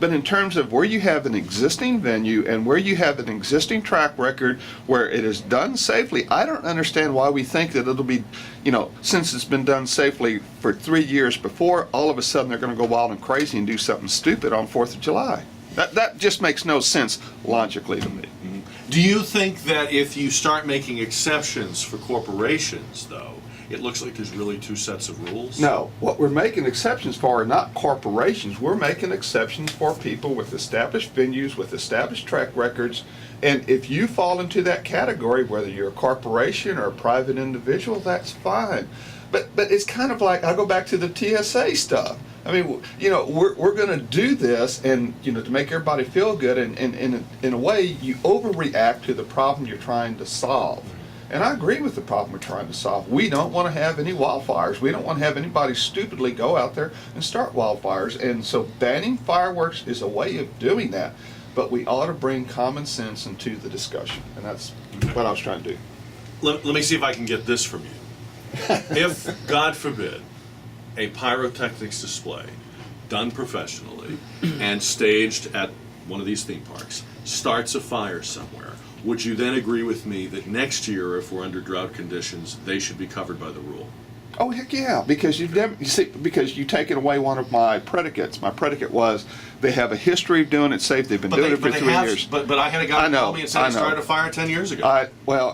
But in terms of where you have an existing venue and where you have an existing track record where it is done safely, I don't understand why we think that it'll be, since it's been done safely for 3 years before, all of a sudden they're going to go wild and crazy and do something stupid on 4th of July. That just makes no sense logically to me. Do you think that if you start making exceptions for corporations, though, it looks like there's really two sets of rules? No, what we're making exceptions for are not corporations. We're making exceptions for people with established venues, with established track records. And if you fall into that category, whether you're a corporation or a private individual, that's fine. But it's kind of like, I'll go back to the TSA stuff. I mean, we're going to do this and, to make everybody feel good. And in a way, you overreact to the problem you're trying to solve. And I agree with the problem we're trying to solve. We don't want to have any wildfires. We don't want to have anybody stupidly go out there and start wildfires. And so banning fireworks is a way of doing that. But we ought to bring common sense into the discussion. And that's what I was trying to do. Let me see if I can get this from you. If, God forbid, a pyrotechnics display done professionally and staged at one of these theme parks starts a fire somewhere, would you then agree with me that next year, if we're under drought conditions, they should be covered by the rule? Oh, heck yeah, because because you've taken away one of my predicates. My predicate was they have a history of doing it safe. They've been doing it for 3 years. But I had a guy call me and say they started a fire 10 years ago.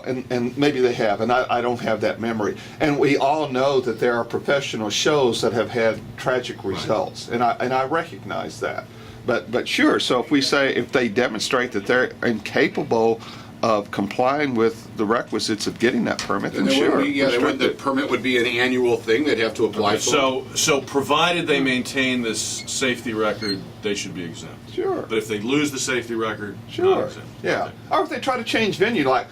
And maybe they have, and I don't have that memory. And we all know that there are professional shows that have had tragic results, and I recognize that. But sure, so if they demonstrate that they're incapable of complying with the requisites of getting that permit, then sure. The permit would be an annual thing they'd have to apply for. So provided they maintain this safety record, they should be exempt. Sure. But if they lose the safety record, sure. not exempt. Yeah. Okay. Or if they try to change venue, like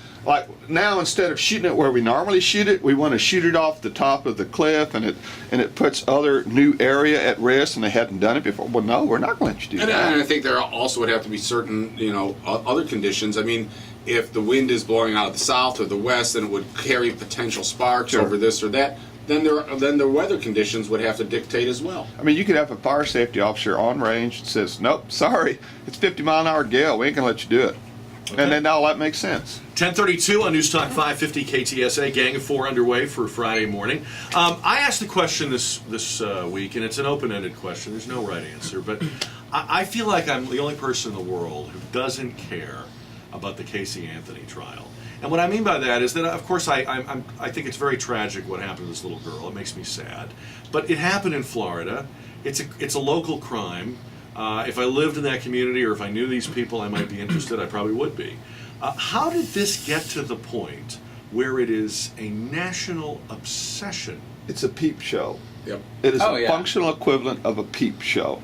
now instead of shooting it where we normally shoot it, we want to shoot it off the top of the cliff, and it puts other new area at risk, and they hadn't done it before. Well, no, we're not going to let you do that. And I think there also would have to be certain, other conditions. I mean, if the wind is blowing out of the south or the west, then it would carry potential sparks over this or that. Then the weather conditions would have to dictate as well. I mean, you could have a fire safety officer on range that says, "Nope, sorry, it's 50-mile-an-hour gale. We ain't gonna let you do it." Okay. And then all that makes sense. 10:32 on News Talk 550 KTSA. Gang of Four underway for Friday morning. I asked the question this week, and it's an open-ended question. There's no right answer, but I feel like I'm the only person in the world who doesn't care about the Casey Anthony trial. And what I mean by that is that, of course, I think it's very tragic what happened to this little girl. It makes me sad. But it happened in Florida. It's a local crime. If I lived in that community or if I knew these people, I might be interested. I probably would be. How did this get to the point where it is a national obsession? It's a peep show. Yep. It is functional equivalent of a peep show.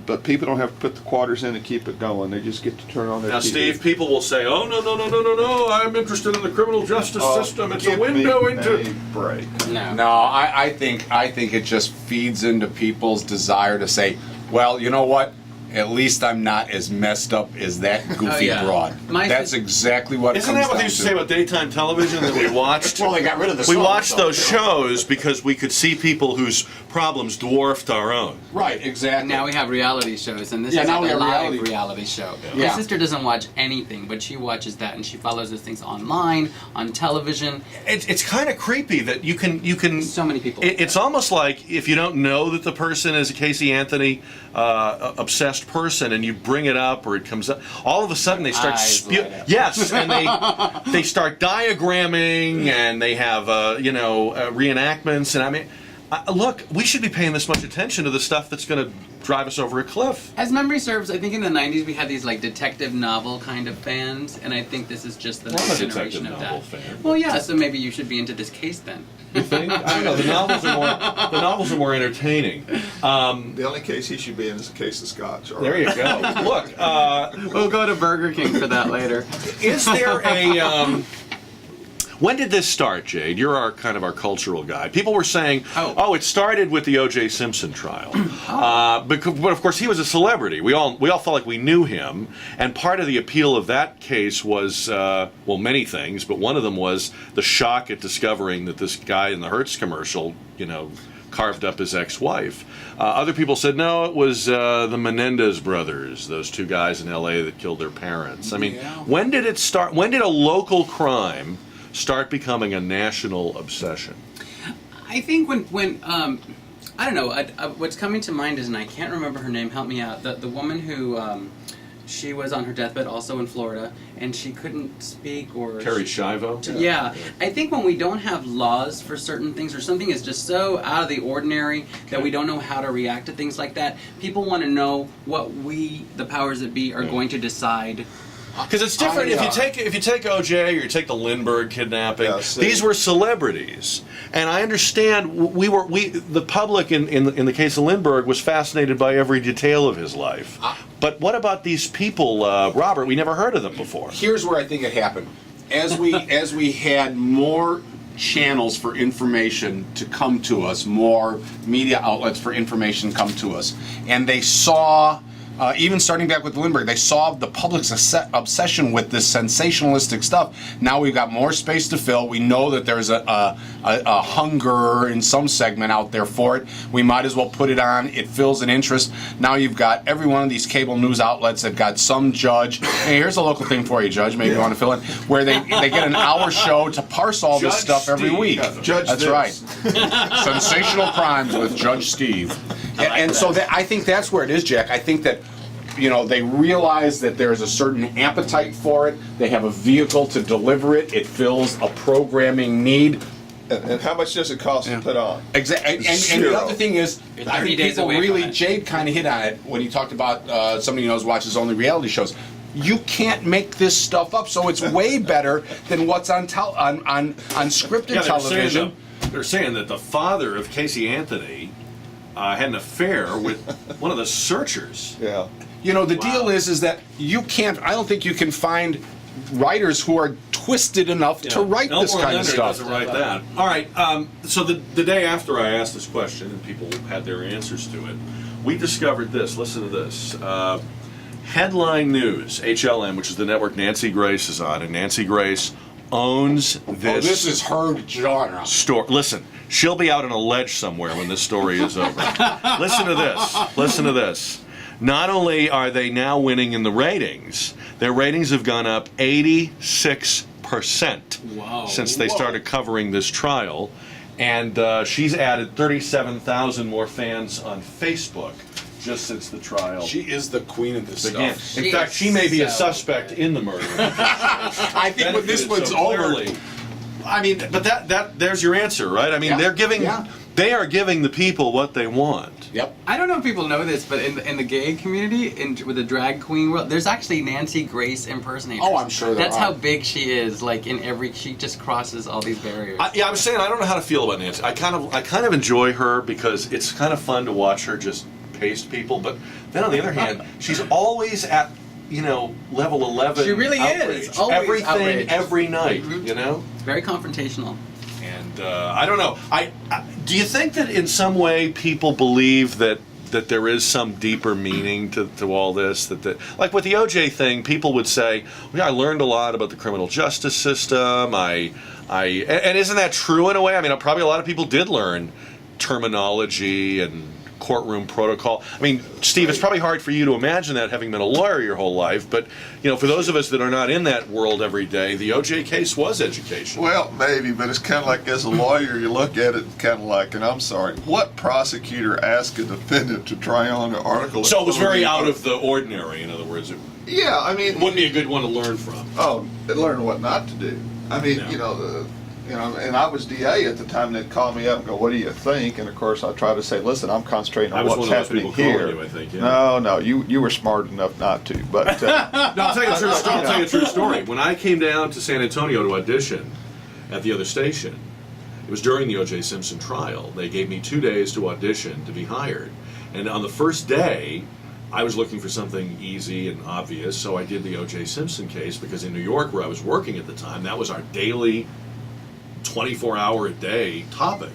But people don't have to put the quarters in to keep it going. They just get to turn on their Now, TV. Steve, people will say, "Oh, no, I'm interested in the criminal justice system. It's a window into..." break. No, I think it just feeds into people's desire to say, well, you know what? At least I'm not as messed up as that goofy broad. That's exactly what it comes down to. Isn't that what they used to say about daytime television that we watched? Well, they got rid of the We watched those shows because we could see people whose problems dwarfed our own. Right, exactly. Now we have reality shows, and this is now like we a have live reality show. Yeah. My sister doesn't watch anything, but she watches that, and she follows those things online, on television. It's kind of creepy that you can. So many people. It's almost like if you don't know that the person is a Casey Anthony obsessed person, and you bring it up or it comes up, all of a sudden they start Yes, and they start diagramming, and they have reenactments, and I mean. Look, we should be paying this much attention to the stuff that's going to drive us over a cliff. As memory serves, I think in the 90s we had these like detective novel kind of fans, and I think this is just the next generation of that. Fan. Well, yeah, so maybe you should be into this case then. You think? I don't know. The novels are more entertaining. The only case he should be in is a case of scotch. There you go. Look, we'll go to Burger King for that later. Is there a... When did this start, Jade? You're our kind of our cultural guy. People were saying, Oh. it started with the O.J. Simpson trial, but of course he was a celebrity. We all felt like we knew him, and part of the appeal of that case was many things, but one of them was the shock at discovering that this guy in the Hertz commercial, carved up his ex-wife. Other people said, no, it was the Menendez brothers, those two guys in L.A. that killed their parents. I mean, when did it start? When did a local crime start becoming a national obsession? I think when I don't know. What's coming to mind is, and I can't remember her name. Help me out. The woman who she was on her deathbed, also in Florida, and she couldn't speak or. Terry Schiavo? Yeah. I think when we don't have laws for certain things, or something is just so out of the ordinary that we don't know how to react to things like that, people want to know what we, the powers that be, are going to decide. Because it's different if you take O.J. or you take the Lindbergh kidnapping. These were celebrities, and I understand the public in the case of Lindbergh was fascinated by every detail of his life. But what about these people, Robert? We never heard of them before. Here's where I think it happened. As we had more channels for information to come to us, more media outlets for information come to us, and they saw. Even starting back with Lindbergh, they saw the public's obsession with this sensationalistic stuff. Now we've got more space to fill. We know that there's a hunger in some segment out there for it. We might as well put it on. It fills an interest. Now you've got every one of these cable news outlets that got some judge. Hey, here's a local thing for you, Judge. Maybe you want to fill in. Where they get an hour show to parse all this stuff every week. That's right. Sensational crimes with Judge Steve. And so I think that's where it is, Jack. I think that they realize that there's a certain appetite for it. They have a vehicle to deliver it. It fills a programming need. And how much does it cost to put on? Exactly. And the other thing is, I think people really, Jade kind of hit on it when he talked about somebody who knows watches only reality shows. You can't make this stuff up, so it's way better than what's on scripted television. They're saying that the father of Casey Anthony had an affair with one of the searchers. Yeah. The deal is that you can't. I don't think you can find writers who are twisted enough to write this kind of stuff. Doesn't write that. All right. So the day after I asked this question and people had their answers to it, we discovered this. Listen to this. Headline News, HLN, which is the network Nancy Grace is on, and Nancy Grace owns this. This is her genre. Listen, she'll be out on a ledge somewhere when this story is over. Listen to this. Listen to this. Not only are they now winning in the ratings, their ratings have gone up 86% since they started covering this trial. And she's added 37,000 more fans on Facebook just since the trial. She is the queen of this stuff. In fact, she may be a suspect in the murder. I think when this one's over. I mean, but there's your answer, right? I mean, they are giving the people what they want. Yep. I don't know if people know this, but in the gay community, with the drag queen world, there's actually Nancy Grace impersonators. Oh, I'm sure that's how big she is. Like she just crosses all these barriers. I was saying I don't know how to feel about Nancy. I kind of enjoy her because it's kind of fun to watch her just paste people. But then on the other hand, she's always at level 11. She really outrage. is. Always everything outraged. Every night. Very confrontational. And I don't know. Do you think that in some way people believe that there is some deeper meaning to all this? Like with the OJ thing, people would say, I learned a lot about the criminal justice system. And isn't that true in a way? I mean, probably a lot of people did learn terminology and courtroom protocol. I mean, Steve, it's probably hard for you to imagine that, having been a lawyer your whole life, but for those of us that are not in that world every day, the OJ case was educational. Well, maybe, but it's kind of like, as a lawyer, you look at it kind of like, and I'm sorry, what prosecutor asked a defendant to try on an article? So it was very out of the ordinary, in other words. It wouldn't be a good one to learn from. Oh, learn what not to do. I mean, and I was DA at the time. They'd call me up and go, "What do you think?" And of course, I try to say, "Listen, I'm concentrating on what's happening here." You, I think, yeah. No, you were smart enough not to. But no, I'll tell you a true story. When I came down to San Antonio to audition at the other station, it was during the O.J. Simpson trial. They gave me 2 days to audition to be hired, and on the first day, I was looking for something easy and obvious, so I did the O.J. Simpson case because in New York, where I was working at the time, that was our daily 24-hour-a-day topic.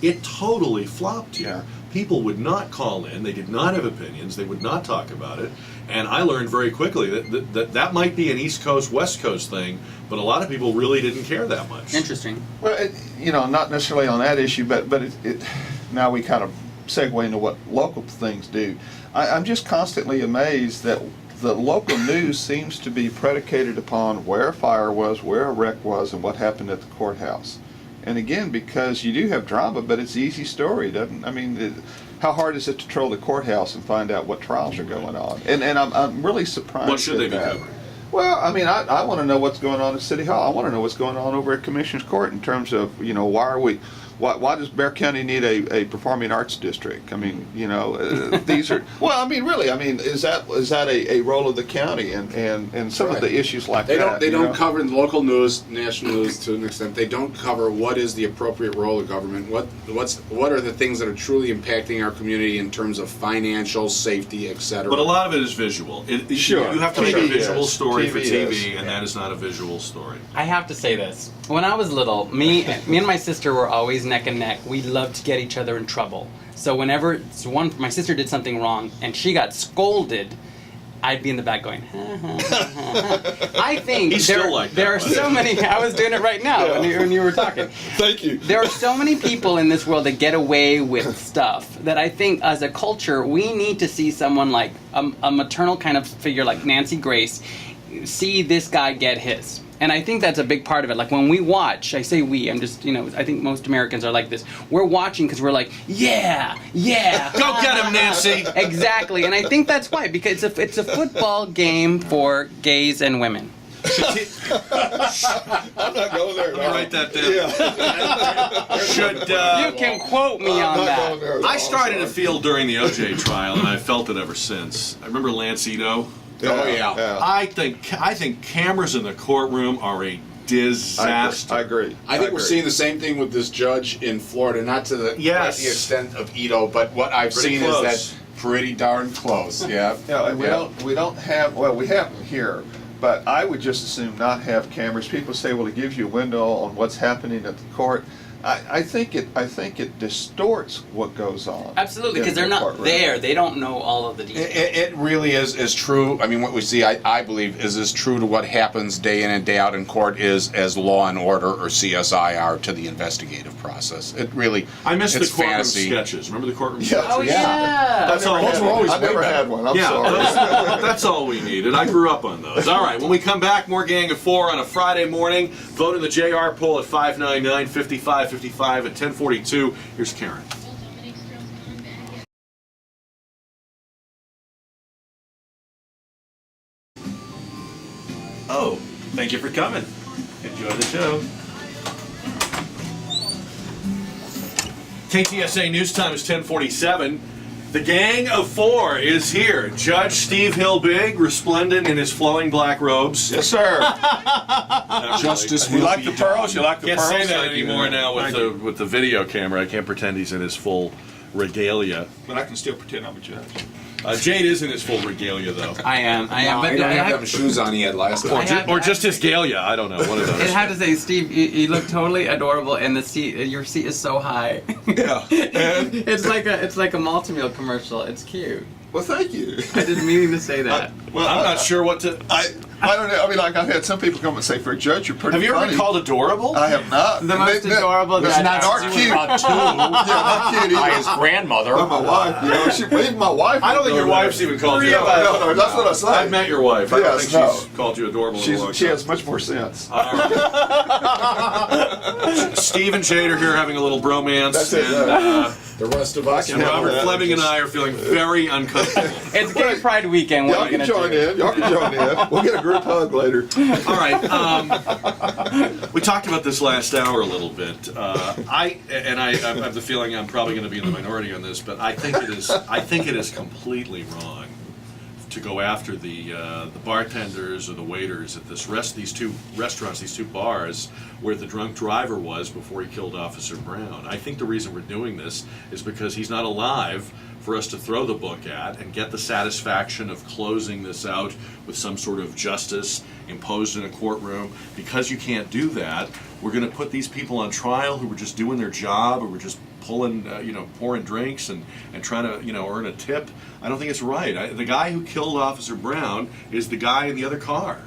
It totally flopped here. Yeah. People would not call in. They did not have opinions. They would not talk about it. And I learned very quickly that might be an East Coast, West Coast thing, but a lot of people really didn't care that much. Interesting. Well, not necessarily on that issue, but now we kind of segue into what local things do. I'm just constantly amazed that the local news seems to be predicated upon where a fire was, where a wreck was, and what happened at the courthouse. And again, because you do have drama, but it's an easy story, doesn't? I mean, how hard is it to troll the courthouse and find out what trials are going on? And I'm really surprised. What should they be at that. covering? Well, I mean, I want to know what's going on at City Hall. I want to know what's going on over at Commissioner's Court in terms of, why does Bexar County need a performing arts district? I mean, these are, well, I mean, really, I mean, is that a role of the county and some of the issues like that? They don't cover in the local news, national news to an extent. They don't cover what is the appropriate role of government. What are the things that are truly impacting our community in terms of financial safety, etc. But a lot of it is visual. Sure. You have to make a TV visual is. story for TV TV, is. and that is not a visual story. I have to say this. When I was little, me and my sister were always neck and neck. We loved to get each other in trouble. So whenever my sister did something wrong and she got scolded, I'd be in the back going, ha, ha, ha, ha. I think He's still like that, there are by the so many. I was doing it right now when you were talking. Thank you. There are so many people in this world that get away with stuff that I think as a culture we need to see someone like a maternal kind of figure like Nancy Grace see this guy get his. And I think that's a big part of it. Like when we watch, I say we, I'm just, I think most Americans are like this. We're watching because we're like, yeah. Go get him, Nancy! Exactly. And I think that's why, because it's a football game for gays and women. I'm not going there. Let me write that down. Should You can quote me on that. I started to feel during the OJ trial, and I felt it ever since. I remember Lance Ito. Yeah. I think cameras in the courtroom are a disaster. I agree. I think we're seeing the same thing with this judge in Florida, not to the quite the extent of Ito, but what I've Pretty seen close. is that pretty darn close. Yeah. Yeah, and we don't have, well, we have them here, but I would just as soon not have cameras. People say, well, it gives you a window on what's happening at the court. I think it distorts what goes on. Absolutely, because they're not there. They don't know all of the details. It really is true. I mean, what we see, I believe, is as true to what happens day in and day out in court is as Law and Order or CSI are to the investigative process. It really, I miss the it's courtroom fantasy. sketches. Remember the courtroom Yeah. sketches? Oh, yeah. That's all. I never had one. I'm sorry. That's all we needed. I grew up on those. All right, when we come back, more Gang of Four on a Friday morning. Vote in the JR poll at 599-5555 at 1042. Here's Karen. Oh, thank you for coming. Enjoy the show. KTSA News Time is 1047. The Gang of Four is here. Judge Steve Hilbig, resplendent in his flowing black robes. Yes, sir. Justice You will like be the pearls? You like the Can't pearls? say that anymore now with the video camera. I can't pretend he's in his full regalia. But I can still pretend I'm a judge. Jade is in his full regalia, though. I am. I But don't I have them shoes on he had last time. Or just his galia. I don't know. One of those. I have to say, Steve, you look totally adorable, and the seat, your seat is so high. Yeah. And, it's like a multi-meal commercial. It's cute. well, thank you. I didn't mean to say that. Well, I'm not sure what to. I don't know. I mean, like I've had some people come and say, for a judge, you're pretty Have you ever funny. been called adorable? I have not. The most adorable That's judge. not cute. Yeah, not cute By either. his grandmother. But my wife, even my wife. I don't think your wife's even called you. No, that's what I say. I've met your wife. I don't Yes, think no. she's called you adorable in a long She time. has much more sense. All right. Steve and Jade are here having a little bromance. That's it, And, The rest of us. and Robert Fleming and I are feeling very uncomfortable. It's Gay Pride weekend. What Y'all are you can gonna join do? in. Y'all can join in. We'll get a group hug later. All right. We talked about this last hour a little bit. I have the feeling I'm probably going to be in the minority on this, but I think it is completely wrong to go after the bartenders or the waiters at these two restaurants, these two bars, where the drunk driver was before he killed Officer Brown. I think the reason we're doing this is because he's not alive for us to throw the book at and get the satisfaction of closing this out with some sort of justice imposed in a courtroom. Because you can't do that, we're going to put these people on trial who were just doing their job, who were just pulling, pouring drinks and trying to, earn a tip. I don't think it's right. The guy who killed Officer Brown is the guy in the other car.